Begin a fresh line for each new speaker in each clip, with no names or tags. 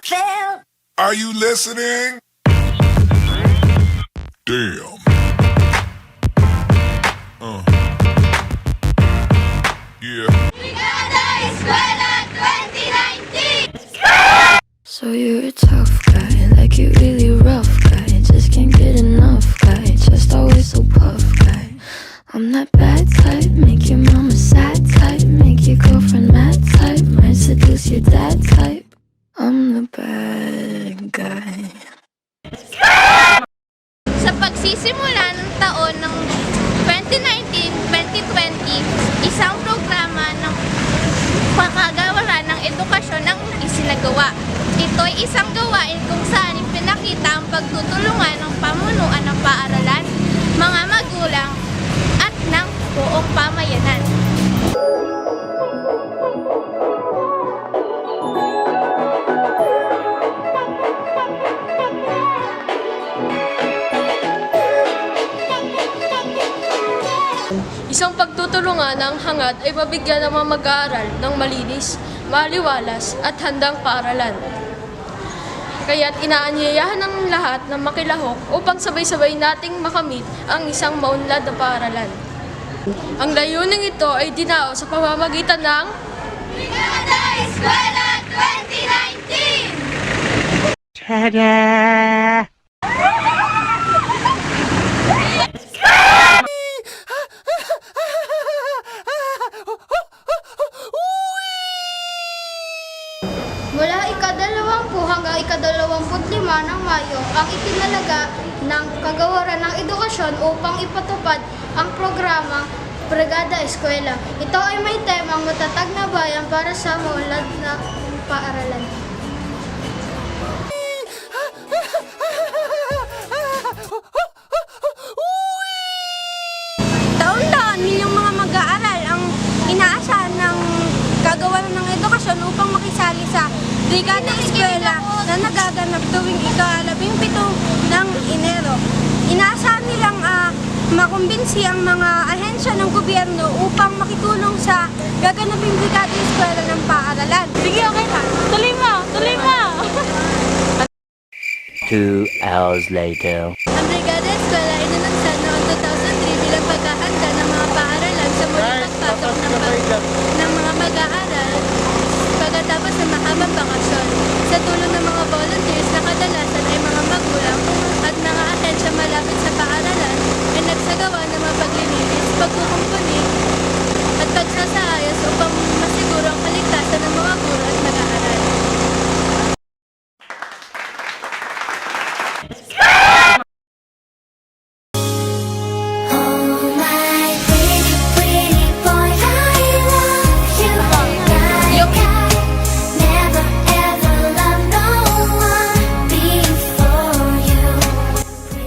feel.
Are you listening? Damn. Yeah.
So you're a tough guy, like you really rough guy. Just can't get enough guy, just always so puff guy. I'm that bad type, make your mama sad type, make your girlfriend mad type, might seduce your dad type. I'm the bad guy.
Sa pagsisimula ng taon ng 2019-2020, isang programa ng pakagawaran ng edukasyon ang isinagawa. Ito'y isang gawain kung saan ipinakita ang pagtutulungan ng pamunuan ng paaralan, mga magulang, at ng buong pamayanan.
Isang pagtutulungan ng hangad ay mabigyan ng mga mag-aaral ng malinis, maliwalas at handang paaralan. Kaya't inaanyayahan ng lahat na makilahok upang sabay-sabay nating makamit ang isang maunlad na paaralan. Ang layuning ito ay dinao sa pamamagitan ng
Brigada Eskwela 2019!
Ta-da!
Mula ika-20 hanggang ika-25 ng Mayo ang itinalaga ng Kagawaran ng Edukasyon upang ipatupad ang programang Brigada Eskwela. Ito ay may temang matatag na bayan para sa maunlad na paaralan. Taon-taon, milyong mga mag-aaral ang inaasahan ng Kagawaran ng Edukasyon upang makisali sa Brigada Eskwela na nagaganap tuwing ika-17 ng Enero. Inaasahan nilang makumbinsi ang mga ahensya ng gobyerno upang makitulong sa gaganaping Brigada Eskwela ng paaralan. Sige, okay na. Tuloy mo! Tuloy mo!
2 hours later.
Ang Brigada Eskwela ay nanagsan noong 2003 bilang paghahanda ng mga paaralan sa muling pagpasok ng mga mag-aaral pagkatapos ng mahabang bakasyon. Sa tulong ng mga volunteers na kadalasan ay mga magulang at mga ahensya malapit sa paaralan ay nagsagawa ng mga paglilinis, pagkukumpuni at pagsasaayos upang masiguro ang kaligtasan ng mga guro at mag-aaral.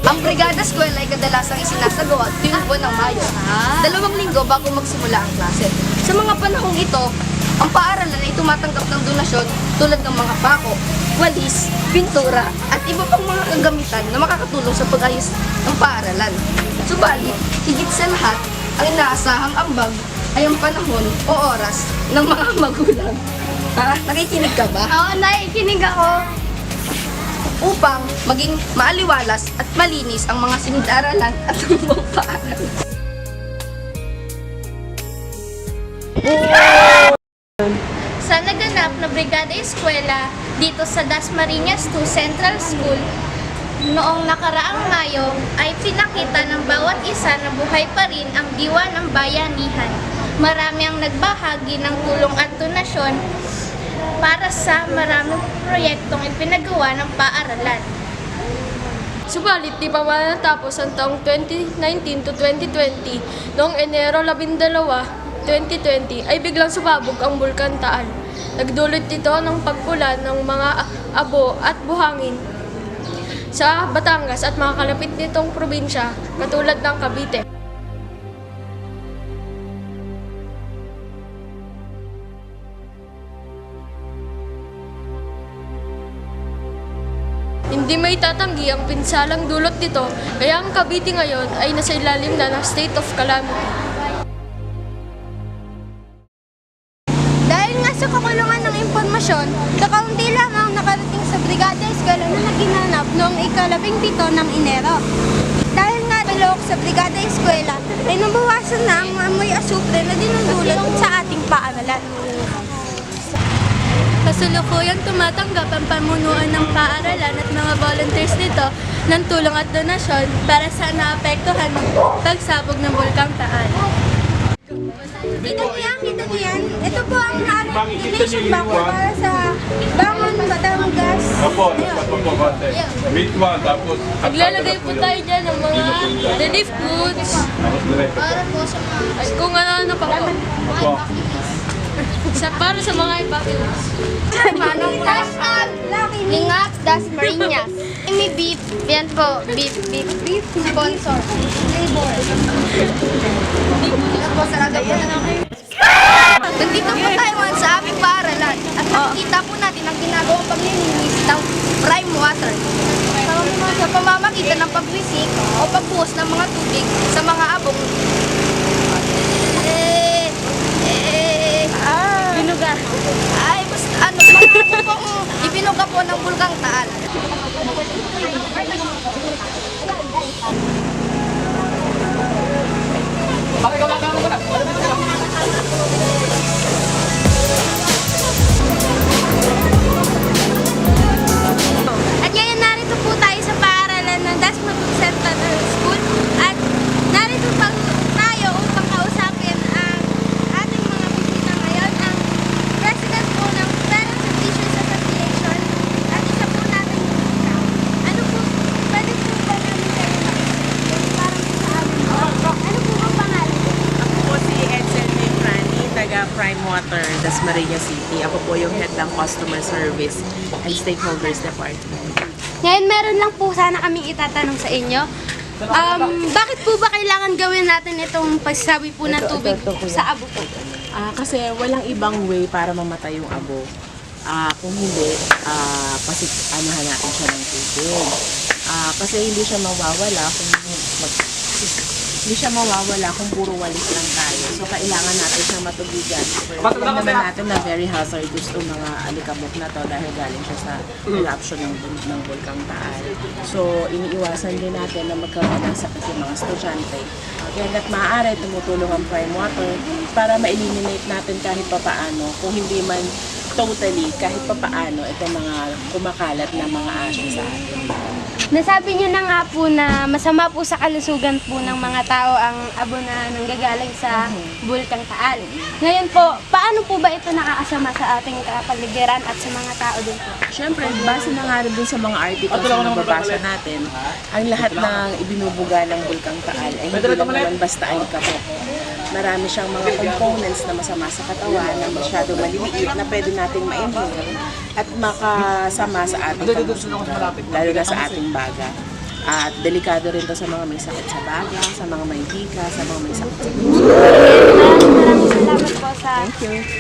Ang Brigada Eskwela ay kadalasang isinasagawa tuwing buwan ng Mayo, 2 linggo bago magsimula ang klase. Sa mga panahong ito, ang paaralan ay tumatanggap ng donasyon tulad ng mga pako, walis, pintura, at iba pang mga kagamitan na makakatulong sa pag-ayos ng paaralan. Subalit, higit sa lahat, ang inaasahang ambag ay ang panahon o oras ng mga magulang. Nakikinig ka ba?
Oo, nakikinig ako.
Upang maging maaliwalas at malinis ang mga silid-aralan at ang buong paaralan.
Sa naganap na Brigada Eskwela dito sa Dasmariñas 2 Central School noong nakaraang Mayo ay pinakita ng bawat isa na buhay pa rin ang diwa ng bayanihan. Marami ang nagbahagi ng tulong at donasyon para sa maraming proyektong ipinagawa ng paaralan.
Subalit, di pa matatapos ang taong 2019 to 2020, noong Enero 12, 2020 ay biglang sumabog ang Bulkan Taal. Nagdulot ito ng pagpula ng mga abo at buhangin sa Batangas at mga kalapit nitong probinsya katulad ng Cavite. Hindi may tatanggi ang pinsalang dulot nito, kaya ang Cavite ngayon ay nasa ilalim na ng state of calamity.
Dahil nga sa kakulangan ng impormasyon, Kakaunti lang ang nakarating sa Brigada Eskwela na naginanap noong ika-17 ng Enero. Dahil nga malawak sa Brigada Eskwela, ay nabawasan na ang amoy asupre na dinudulot sa ating paaralan. Kasalukuyang tumatanggap ang pamunuan ng paaralan at mga volunteers nito ng tulong at donasyon para sa naapektuhan ng pagsabog ng Bulkang Taal. Kita niyo yan. Ito po ang donation bank para sa Bangon Batangas.
Opo, dapat po konti. Meat one, tapos...
Maglalagay po tayo dyan ng mga relief goods.
Tapos diretso po.
At kung ano pa po.
Opo.
Para sa mga evacuees.
Manong Lingat Das Marinas. May beef. Yan po. Beef. Sponsor. Flavor. Yan po, sarado po. Nandito po tayo ngayon sa aming paaralan at nakikita po natin ang ginagawang paglilinis ng prime water sa pamamagitan ng pagwisik o pagbuhos ng mga tubig sa mga abong.
Binuga.
Ay, basta ano, mga po ibinuga po ng Bulkang Taal.
At ngayon narito po tayo sa paaralan ng Dasmabug Central School at narito pa tayo upang kausapin ang ating mga bisita ngayon, ang President po ng Parents and Teachers Association at isa po natin bisita. Ano po, pwede po ba namin kayo makikita parang sa amin? Ano po ang pangalan?
Ako po si Edsel Franny, taga Prime Water, Dasmariñas City. Ako po yung head ng Customer Service and Stakeholders Department.
Ngayon meron lang po sana kaming itatanong sa inyo. Bakit po ba kailangan gawin natin itong pagsasabi po ng tubig sa abo po?
Kasi walang ibang way para mamatay yung abo. Kung hindi, anuhan natin siya ng tubig. Kasi hindi siya mawawala kung puro walis lang tayo. So, kailangan natin siyang matubigan. Alam naman natin na very hazardous itong mga alikabok na to dahil galing siya sa eruption ng Bulkang Taal. So, iniiwasan din natin na magkaroon ng sakit yung mga estudyante. Kaya hanggat maaari, tumutulong ang Prime Water para ma-eliminate natin kahit papaano, kung hindi man totally, kahit papaano, itong mga kumakalat na mga ashes sa atin.
Nasabi niyo na nga po na masama po sa kalusugan po ng mga tao ang abo na nanggagaling sa Bulkang Taal. Ngayon po, paano po ba ito nakakasama sa ating kapaligiran at sa mga tao din po?
Siyempre, base na nga rin dun sa mga articles na nababasa natin, ang lahat ng ibinubuga ng Bulkang Taal ay hindi lang naman basta ay kapok. Marami siyang mga components na masama sa katawan na masyado maliliit na pwede nating ma-inhale at makasama sa ating kalusugan, lalo na sa ating baga. At delikado rin to sa mga may sakit sa baga, sa mga may hika, sa mga may sakit sa puso.
Maraming salamat po sa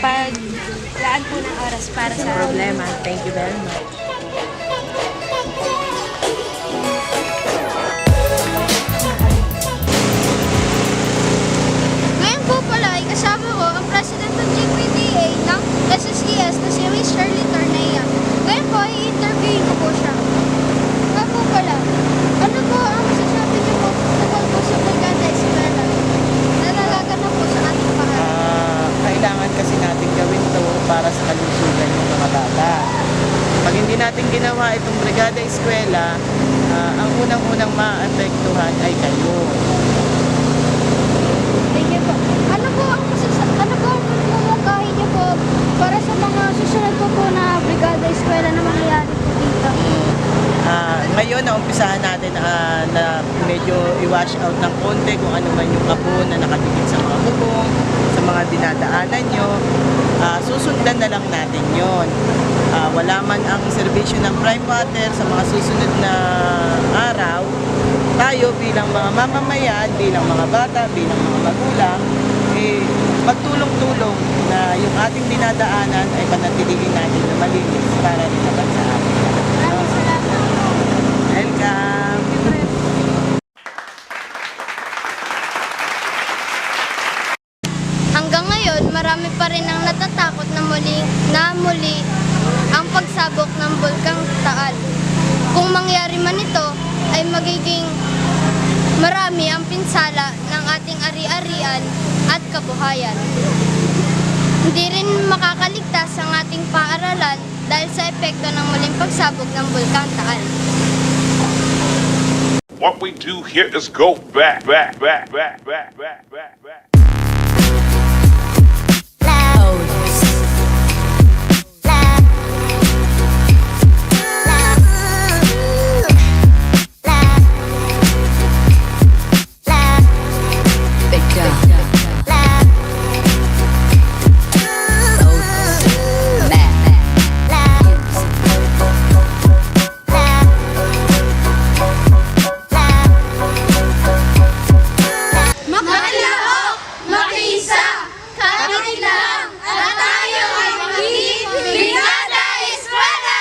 paglaan po ng oras para sa
Problema. Thank you very much.
Ngayon po pala ay kasama ko ang President ng GPDA ng SSES na si Miss Shirley Tornea. Ngayon po ay i-interview ko po siya. Nga po pala, ano po ang masasabi niyo po tungkol po sa Brigada Eskwela? Nalalaganap po sa ating paaralan.
Kailangan kasi natin gawin to para sa kalusugan ng mga bata. Pag hindi natin ginawa itong Brigada Eskwela, ang unang-unang maapektuhan ay kayo.
Thank you po. Ano po ang mamungkahin niyo po para sa mga susunod po na Brigada Eskwela na mangyayari po dito?
Ngayon, naumpisahan natin na medyo i-wash out ng konti kung ano man yung abo na nakadikit sa mga bubong, sa mga dinadaanan nyo. Susundan na lang natin yon. Wala man ang serbisyo ng Prime Water sa mga susunod na araw, tayo bilang mga mamamayan, bilang mga bata, bilang mga magulang, magtulong-tulong na yung ating dinadaanan ay panatilihin natin na malinis para rin naman sa atin.
Maraming salamat.
Welcome!
Hanggang ngayon, marami pa rin ang natatakot na muli ang mangyayari man ito, ay magiging marami ang pinsala ng ating ari-arian at kabuhayan. Hindi rin makakaligtas ang ating paaralan dahil sa epekto ng muling pagsabog ng Bulkang Taal.
What we do here is go back.
Makilahok, makiisa, kapit lang, at tayo ay magiging Brigada Eskwela!